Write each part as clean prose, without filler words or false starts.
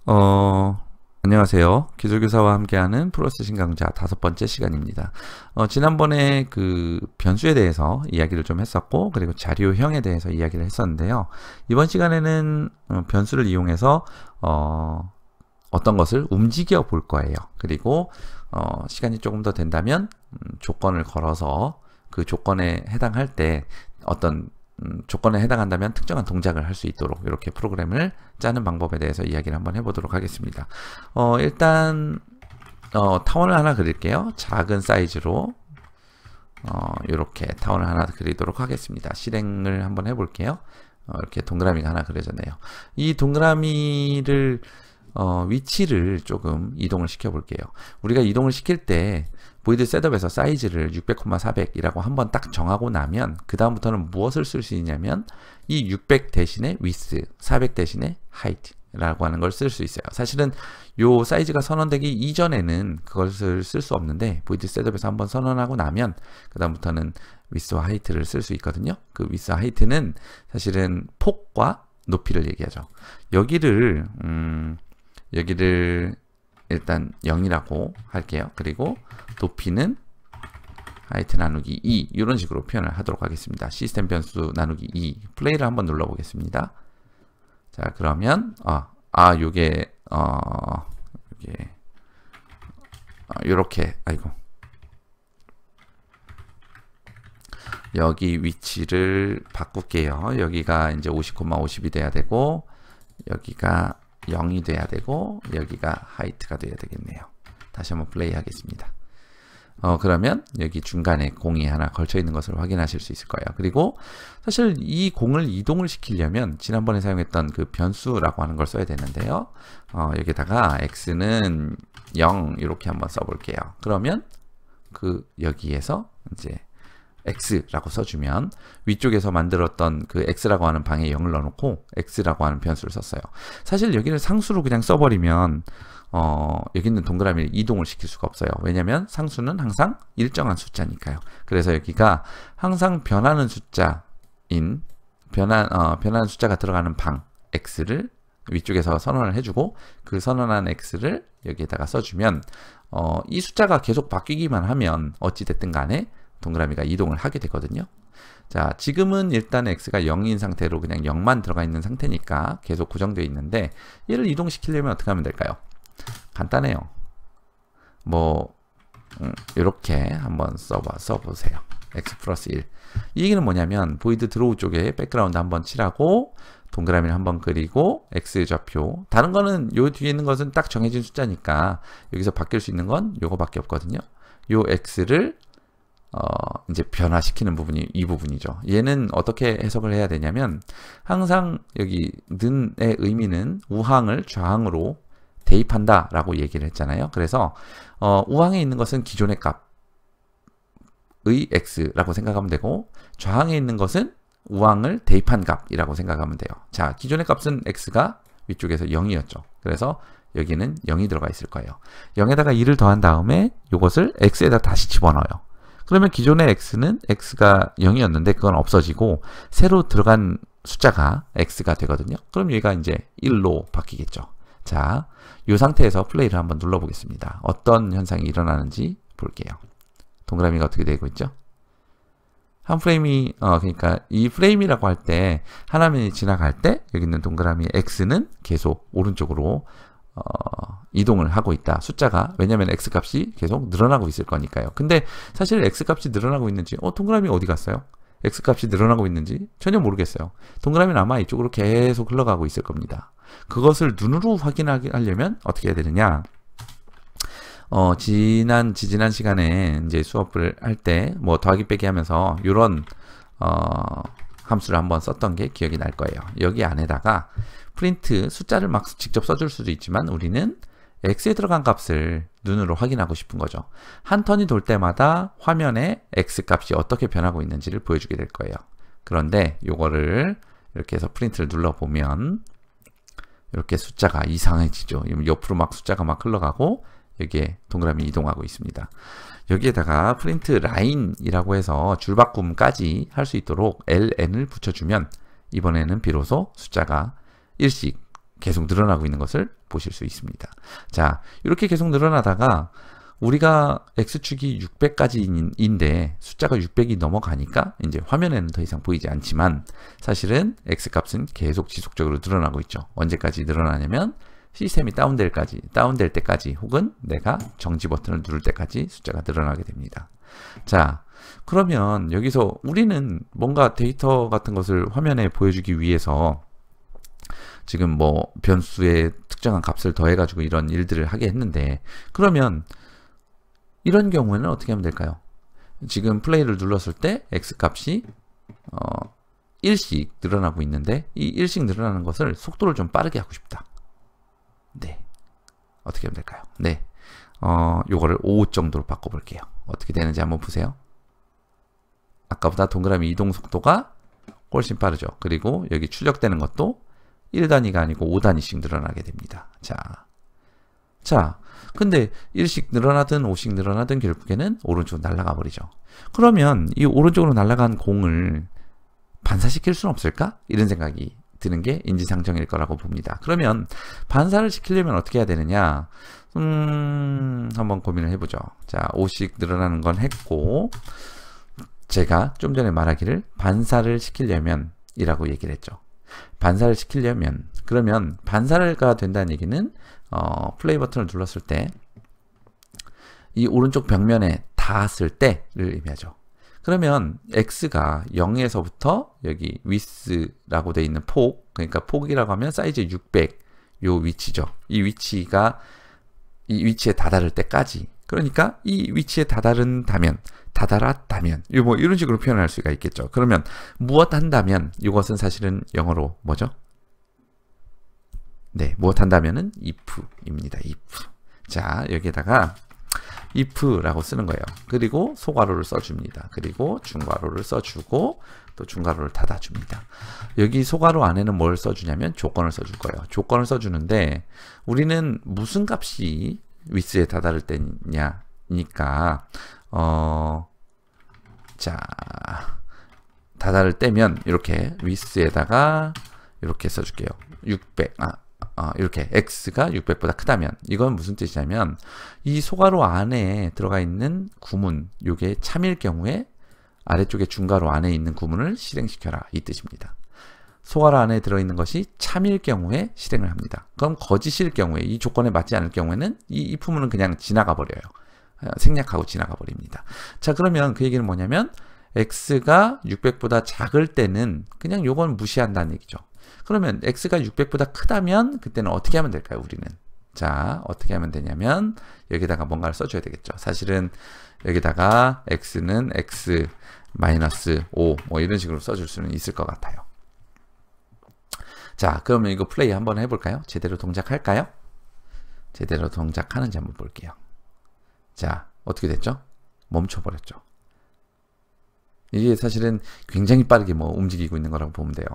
어, 안녕하세요. 기술교사와 함께하는 프로세싱 강좌 5번째 시간입니다. 지난번에 그 변수에 대해서 이야기를 좀 했었고, 그리고 자료형에 대해서 이야기를 했었는데요. 이번 시간에는 변수를 이용해서 어떤 것을 움직여 볼 거예요. 그리고 시간이 조금 더 된다면 조건을 걸어서 그 조건에 해당할 때 어떤 조건에 해당한다면 특정한 동작을 할 수 있도록 이렇게 프로그램을 짜는 방법에 대해서 이야기를 한번 해보도록 하겠습니다. 일단 타원을 하나 그릴게요. 작은 사이즈로 이렇게 타원을 하나 그리도록 하겠습니다. 실행을 한번 해볼게요. 이렇게 동그라미가 하나 그려졌네요. 이 동그라미를 위치를 조금 이동을 시켜 볼게요. 우리가 이동을 시킬 때 보이드 셋업에서 사이즈를 600,400이라고 한번 딱 정하고 나면 그 다음부터는 무엇을 쓸 수 있냐면 이 600 대신에 width, 400 대신에 height 라고 하는 걸 쓸 수 있어요. 사실은 요 사이즈가 선언되기 이전에는 그것을 쓸 수 없는데 보이드 셋업에서 한번 선언하고 나면 그 다음부터는 width와 height를 쓸 수 있거든요. 그 width와 height는 사실은 폭과 높이를 얘기하죠. 여기를 일단 0이라고 할게요. 그리고 높이는 하이트 나누기 2 이런 식으로 표현을 하도록 하겠습니다. 시스템 변수 나누기 2 플레이를 한번 눌러 보겠습니다. 자, 그러면 요게 요렇게 여기 위치를 바꿀게요. 여기가 이제 50,50이 돼야 되고 여기가 0이 돼야 되고 여기가 하이트가 돼야 되겠네요. 다시 한번 플레이 하겠습니다. 그러면 여기 중간에 공이 하나 걸쳐 있는 것을 확인하실 수 있을 거예요. 그리고 사실 이 공을 이동을 시키려면 지난번에 사용했던 그 변수라고 하는 걸 써야 되는데요. 여기다가 x는 0 이렇게 한번 써볼게요. 그러면 여기에서 이제 x라고 써주면 위쪽에서 만들었던 그 x라고 하는 방에 0을 넣어놓고 x라고 하는 변수를 썼어요. 사실 여기를 상수로 그냥 써버리면 여기 있는 동그라미를 이동을 시킬 수가 없어요. 왜냐면 상수는 항상 일정한 숫자니까요. 그래서 여기가 항상 변하는 숫자인 변하는 숫자가 들어가는 방 x를 위쪽에서 선언을 해주고 그 선언한 x를 여기에다가 써주면 이 숫자가 계속 바뀌기만 하면 어찌됐든 간에 동그라미가 이동을 하게 되거든요. 자, 지금은 일단 x가 0인 상태로 그냥 0만 들어가 있는 상태니까 계속 고정되어 있는데 얘를 이동시키려면 어떻게 하면 될까요? 간단해요. 이렇게 한번 써보세요. x 플러스 1. 이 얘기는 뭐냐면 보이드 드로우 쪽에 백그라운드 한번 칠하고 동그라미를 한번 그리고 x 좌표. 다른 거는 요 뒤에 있는 것은 딱 정해진 숫자니까 여기서 바뀔 수 있는 건 요거밖에 없거든요. 요 x를 이제 변화시키는 부분이 이 부분이죠. 얘는 어떻게 해석을 해야 되냐면 항상 여기 는의 의미는 우항을 좌항으로 대입한다 라고 얘기를 했잖아요. 그래서 우항에 있는 것은 기존의 값의 x라고 생각하면 되고 좌항에 있는 것은 우항을 대입한 값이라고 생각하면 돼요. 자, 기존의 값은 x가 위쪽에서 0이었죠. 그래서 여기는 0이 들어가 있을 거예요. 0에다가 2를 더한 다음에 이것을 x에다 다시 집어넣어요. 그러면 기존의 x는 x가 0이었는데 그건 없어지고 새로 들어간 숫자가 x가 되거든요. 그럼 얘가 이제 1로 바뀌겠죠. 자, 이 상태에서 플레이를 한번 눌러보겠습니다. 어떤 현상이 일어나는지 볼게요. 동그라미가 어떻게 되고 있죠? 한 프레임이 그러니까 이 프레임이라고 할 때 하나면이 지나갈 때 여기 있는 동그라미 x는 계속 오른쪽으로 이동을 하고 있다. 숫자가 왜냐면 x값이 계속 늘어나고 있을 거니까요. 근데 사실 x값이 늘어나고 있는지 동그라미 어디 갔어요? x값이 늘어나고 있는지 전혀 모르겠어요. 동그라미는 아마 이쪽으로 계속 흘러가고 있을 겁니다. 그것을 눈으로 확인하려면 어떻게 해야 되느냐? 지지난 시간에 이제 수업을 할 때 더하기 빼기 하면서 이런 함수를 한번 썼던 게 기억이 날 거예요. 여기 안에다가 프린트 숫자를 막 직접 써줄 수도 있지만 우리는 x에 들어간 값을 눈으로 확인하고 싶은 거죠. 한 턴이 돌 때마다 화면에 x 값이 어떻게 변하고 있는지를 보여주게 될 거예요. 그런데 요거를 이렇게 해서 프린트를 눌러보면 이렇게 숫자가 이상해지죠. 옆으로 막 숫자가 막 흘러가고 여기에 동그라미 이동하고 있습니다. 여기에다가 프린트 라인이라고 해서 줄바꿈까지 할 수 있도록 ln을 붙여주면 이번에는 비로소 숫자가 일씩 계속 늘어나고 있는 것을 보실 수 있습니다. 자, 이렇게 계속 늘어나다가 우리가 x축이 600까지인데 숫자가 600이 넘어가니까 이제 화면에는 더 이상 보이지 않지만 사실은 x값은 계속 지속적으로 늘어나고 있죠. 언제까지 늘어나냐면 시스템이 다운될 때까지 혹은 내가 정지 버튼을 누를 때까지 숫자가 늘어나게 됩니다. 자, 그러면 여기서 우리는 뭔가 데이터 같은 것을 화면에 보여주기 위해서 지금 뭐 변수에 특정한 값을 더해가지고 이런 일들을 하게 했는데, 그러면 이런 경우에는 어떻게 하면 될까요? 지금 플레이를 눌렀을 때 x값이 1씩 늘어나고 있는데 이 1씩 늘어나는 것을 속도를 좀 빠르게 하고 싶다. 네, 어떻게 하면 될까요? 네, 요거를 5 정도로 바꿔볼게요. 어떻게 되는지 한번 보세요. 아까보다 동그라미 이동 속도가 훨씬 빠르죠. 그리고 여기 출력되는 것도 1단위가 아니고 5단위씩 늘어나게 됩니다. 자, 근데 1씩 늘어나든 5씩 늘어나든 결국에는 오른쪽으로 날아가 버리죠. 그러면 이 오른쪽으로 날아간 공을 반사시킬 수는 없을까? 이런 생각이 드는 게 인지상정일 거라고 봅니다. 그러면 반사를 시키려면 어떻게 해야 되느냐? 한번 고민을 해보죠. 자, 5씩 늘어나는 건 했고, 제가 좀 전에 말하기를 반사를 시키려면 이라고 얘기를 했죠. 반사를 시키려면, 그러면 반사가 된다는 얘기는 플레이 버튼을 눌렀을 때 이 오른쪽 벽면에 닿았을 때를 의미하죠. 그러면 x가 0에서부터 여기 width라고 되어 있는 폭, 그러니까 폭이라고 하면 사이즈 600 요 위치죠. 이 위치에 다다를 때까지, 그러니까 이 위치에 다다랐다면 뭐 이런 식으로 표현할 수가 있겠죠. 그러면 무엇 한다면, 이것은 사실은 영어로 뭐죠? 네, 무엇 한다면은 if입니다. if. 자, 여기에다가 if라고 쓰는 거예요. 그리고 소괄호를 써줍니다. 그리고 중괄호를 써주고 또 중괄호를 닫아줍니다. 여기 소괄호 안에는 뭘 써주냐면 조건을 써줄 거예요. 조건을 써주는데 우리는 무슨 값이 width에 다다를 때냐니까 자, 다다를 때면 이렇게 width에다가 이렇게 써줄게요. 600 이렇게 x가 600보다 크다면, 이건 무슨 뜻이냐면 이 소괄호 안에 들어가 있는 구문, 요게 참일 경우에 아래쪽에 중괄호 안에 있는 구문을 실행시켜라, 이 뜻입니다. 소괄호 안에 들어있는 것이 참일 경우에 실행을 합니다. 그럼 거짓일 경우에, 이 조건에 맞지 않을 경우에는 이 if문은 그냥 지나가 버려요. 생략하고 지나가 버립니다. 자, 그러면 그 얘기는 뭐냐면 x가 600보다 작을 때는 그냥 요건 무시한다는 얘기죠. 그러면 x가 600보다 크다면 그때는 어떻게 하면 될까요, 우리는? 자, 어떻게 하면 되냐면 여기다가 뭔가를 써줘야 되겠죠. 사실은 여기다가 x는 x 마이너스 5 뭐 이런 식으로 써줄 수는 있을 것 같아요. 자, 그러면 이거 플레이 한번 해볼까요? 제대로 동작할까요? 제대로 동작하는지 한번 볼게요. 자, 어떻게 됐죠? 멈춰버렸죠. 이게 사실은 굉장히 빠르게 뭐 움직이고 있는 거라고 보면 돼요.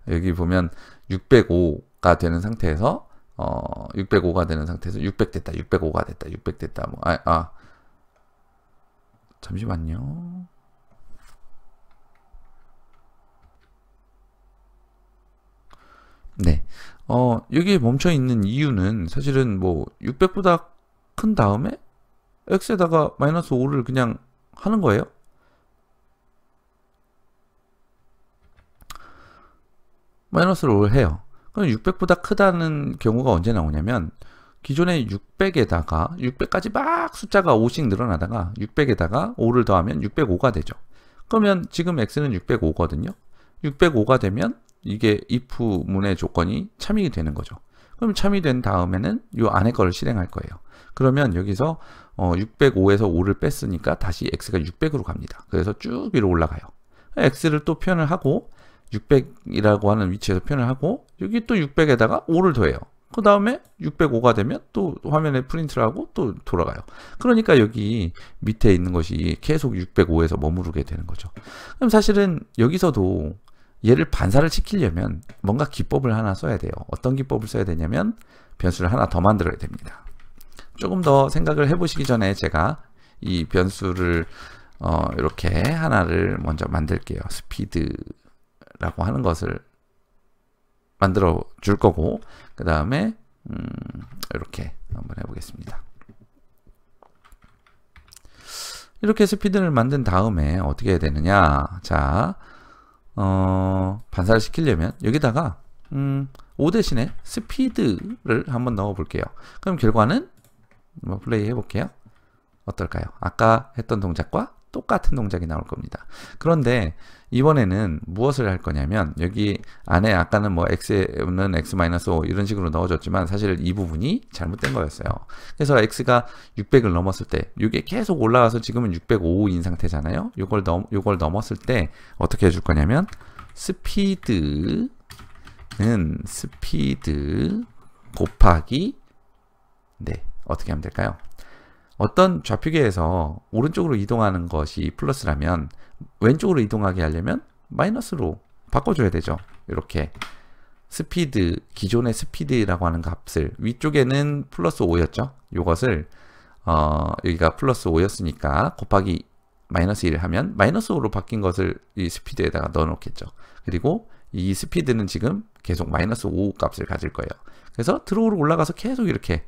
여기 보면 605가 되는 상태에서 605가 되는 상태에서 600 됐다, 605가 됐다, 600 됐다. 뭐 잠시만요. 네. 여기에 멈춰 있는 이유는 사실은 뭐 600보다 큰 다음에 x에다가 마이너스 5를 그냥 하는 거예요. 마이너스를 5를 해요. 그럼 600보다 크다는 경우가 언제 나오냐면 기존의 600에다가 600까지 막 숫자가 5씩 늘어나다가 600에다가 5를 더하면 605가 되죠. 그러면 지금 x는 605거든요. 605가 되면 이게 if문의 조건이 참이 되는 거죠. 그럼 참이 된 다음에는 이 안에 거를 실행할 거예요. 그러면 여기서 605에서 5를 뺐으니까 다시 x가 600으로 갑니다. 그래서 쭉 위로 올라가요. x를 또 표현을 하고 600이라고 하는 위치에서 표현을 하고 여기 또 600에다가 5를 더해요. 그 다음에 605가 되면 또 화면에 프린트를 하고 또 돌아가요. 그러니까 여기 밑에 있는 것이 계속 605에서 머무르게 되는 거죠. 그럼 사실은 여기서도 얘를 반사를 시키려면 뭔가 기법을 하나 써야 돼요. 어떤 기법을 써야 되냐면 변수를 하나 더 만들어야 됩니다. 조금 더 생각을 해보시기 전에 제가 이 변수를 이렇게 하나를 먼저 만들게요. 스피드라고 하는 것을 만들어 줄 거고, 그 다음에 이렇게 한번 해보겠습니다. 이렇게 스피드를 만든 다음에 어떻게 해야 되느냐. 자, 반사를 시키려면 여기다가 5 대신에 스피드를 한번 넣어 볼게요. 그럼 결과는 한번 플레이 해볼게요. 어떨까요? 아까 했던 동작과 똑같은 동작이 나올 겁니다. 그런데 이번에는 무엇을 할 거냐면, 여기 안에 아까는 뭐 x는 x-5 이런 식으로 넣어줬지만 사실 이 부분이 잘못된 거였어요. 그래서 x가 600을 넘었을 때, 이게 계속 올라가서 지금은 605인 상태잖아요. 요걸 넘었을 때 어떻게 해줄 거냐면, 스피드 곱하기, 네, 어떻게 하면 될까요? 어떤 좌표계에서 오른쪽으로 이동하는 것이 플러스라면 왼쪽으로 이동하게 하려면 마이너스로 바꿔줘야 되죠. 이렇게 스피드, 기존의 스피드라고 하는 값을, 위쪽에는 플러스 5였죠. 이것을 여기가 플러스 5였으니까 곱하기 마이너스 1을 하면 마이너스 5로 바뀐 것을 이 스피드에다가 넣어 놓겠죠. 그리고 이 스피드는 지금 계속 마이너스 5 값을 가질 거예요. 그래서 드로우로 올라가서 계속 이렇게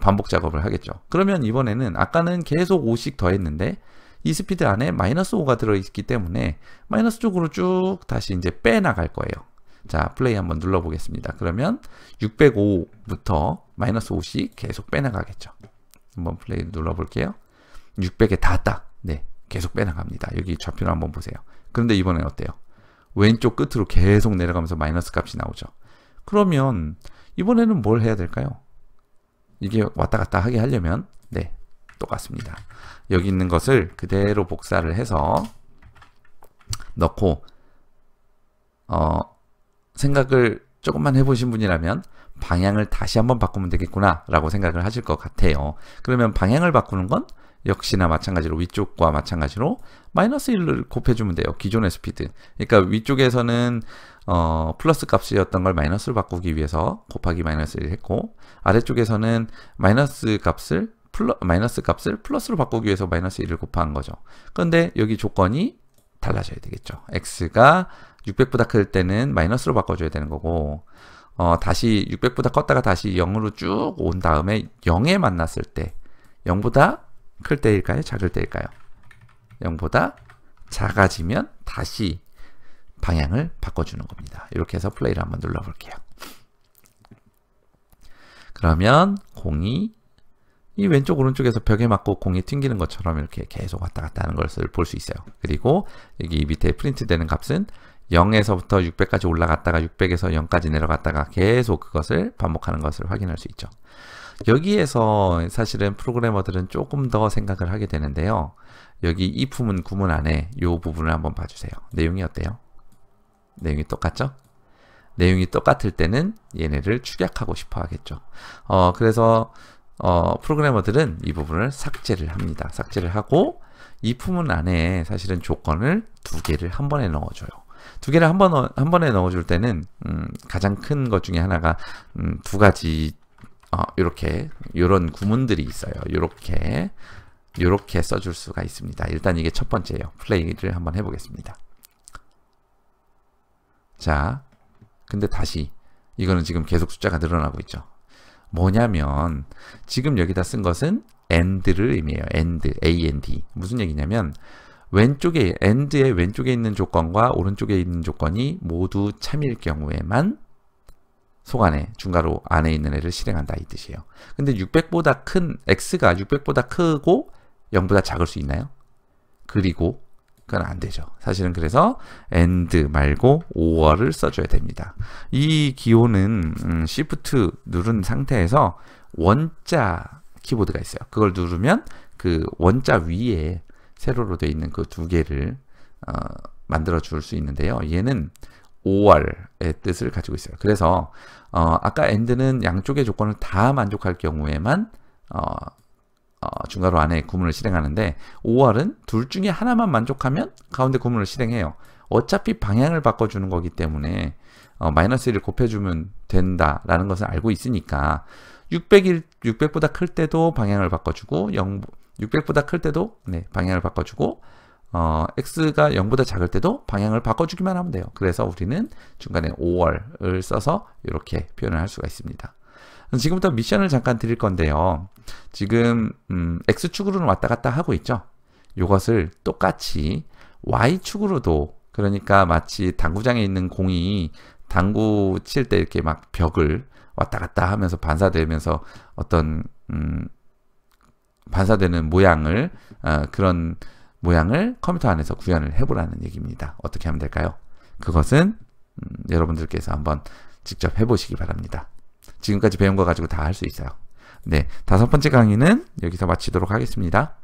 반복 작업을 하겠죠. 그러면 이번에는 아까는 계속 5씩 더했는데 이 스피드 안에 마이너스 5가 들어있기 때문에 마이너스 쪽으로 쭉 다시 이제 빼나갈 거예요. 자, 플레이 한번 눌러보겠습니다. 그러면 605부터 마이너스 5씩 계속 빼나가겠죠. 한번 플레이 눌러볼게요. 600에 닿았다. 네, 계속 빼나갑니다. 여기 좌표를 한번 보세요. 그런데 이번엔 어때요? 왼쪽 끝으로 계속 내려가면서 마이너스 값이 나오죠. 그러면 이번에는 뭘 해야 될까요? 이게 왔다 갔다 하게 하려면, 네, 똑같습니다. 여기 있는 것을 그대로 복사를 해서 넣고, 생각을 조금만 해보신 분이라면 방향을 다시 한번 바꾸면 되겠구나 라고 생각을 하실 것 같아요. 그러면 방향을 바꾸는 건 역시나 마찬가지로 위쪽과 마찬가지로 마이너스 1을 곱해주면 돼요. 기존의 스피드. 그러니까 위쪽에서는 플러스 값이었던 걸 마이너스로 바꾸기 위해서 곱하기 마이너스 1을 했고, 아래쪽에서는 마이너스 값을 플러스로 바꾸기 위해서 마이너스 1을 곱한 거죠. 그런데 여기 조건이 달라져야 되겠죠. x가 600보다 클 때는 마이너스로 바꿔줘야 되는 거고, 다시 600보다 컸다가 다시 0으로 쭉 온 다음에 0에 만났을 때 0보다 클 때일까요? 작을 때일까요? 0보다 작아지면 다시 방향을 바꿔주는 겁니다. 이렇게 해서 플레이를 한번 눌러볼게요. 그러면 공이 이 왼쪽 오른쪽에서 벽에 맞고 공이 튕기는 것처럼 이렇게 계속 왔다 갔다 하는 것을 볼 수 있어요. 그리고 여기 밑에 프린트 되는 값은 0에서부터 600까지 올라갔다가 600에서 0까지 내려갔다가 계속 그것을 반복하는 것을 확인할 수 있죠. 여기에서 사실은 프로그래머들은 조금 더 생각을 하게 되는데요. 여기 if문 구문 안에 이 부분을 한번 봐주세요. 내용이 어때요? 내용이 똑같죠? 내용이 똑같을 때는 얘네를 축약하고 싶어 하겠죠. 그래서 프로그래머들은 이 부분을 삭제를 합니다. 삭제를 하고 if문 안에 사실은 조건을 2개를 한 번에 넣어줘요. 2개를 한 번에 넣어줄 때는 가장 큰 것 중에 하나가 2가지 이런 구문들이 있어요. 이렇게 써줄 수가 있습니다. 일단 이게 첫 번째예요. 플레이를 한번 해보겠습니다. 자, 근데 다시 이거는 지금 계속 숫자가 늘어나고 있죠. 뭐냐면 지금 여기다 쓴 것은 and를 의미해요. and. 무슨 얘기냐면 and의 왼쪽에 있는 조건과 오른쪽에 있는 조건이 모두 참일 경우에만 속안에 중괄호 안에 있는 애를 실행한다 이 뜻이에요. 근데 600보다 큰 x가 600보다 크고 0보다 작을 수 있나요? 그리고 그건 안 되죠. 사실은 그래서 and 말고 or를 써줘야 됩니다. 이 기호는 Shift 누른 상태에서 원자 키보드가 있어요. 그걸 누르면 그 원자 위에 세로로 되어 있는 그 2개를 만들어 줄 수 있는데요. 얘는 or의 뜻을 가지고 있어요. 그래서 아까 and는 양쪽의 조건을 다 만족할 경우에만 중괄호 안에 구문을 실행하는데 or은 둘 중에 하나만 만족하면 가운데 구문을 실행해요. 어차피 방향을 바꿔주는 거기 때문에 마이너스 1을 곱해주면 된다라는 것을 알고 있으니까 600보다 클 때도 방향을 바꿔주고 600보다 클 때도 방향을 바꿔주고 x가 0보다 작을 때도 방향을 바꿔주기만 하면 돼요. 그래서 우리는 중간에 5월을 써서 이렇게 표현을 할 수가 있습니다. 지금부터 미션을 잠깐 드릴 건데요. 지금 x축으로는 왔다 갔다 하고 있죠. 이것을 똑같이 y축으로도, 그러니까 마치 당구장에 있는 공이 당구 칠 때 이렇게 막 벽을 왔다 갔다 하면서 반사되면서 어떤 반사되는 모양을 그런 모양을 컴퓨터 안에서 구현을 해보라는 얘기입니다. 어떻게 하면 될까요? 그것은 여러분들께서 한번 직접 해보시기 바랍니다. 지금까지 배운 거 가지고 다 할 수 있어요. 네, 5번째 강의는 여기서 마치도록 하겠습니다.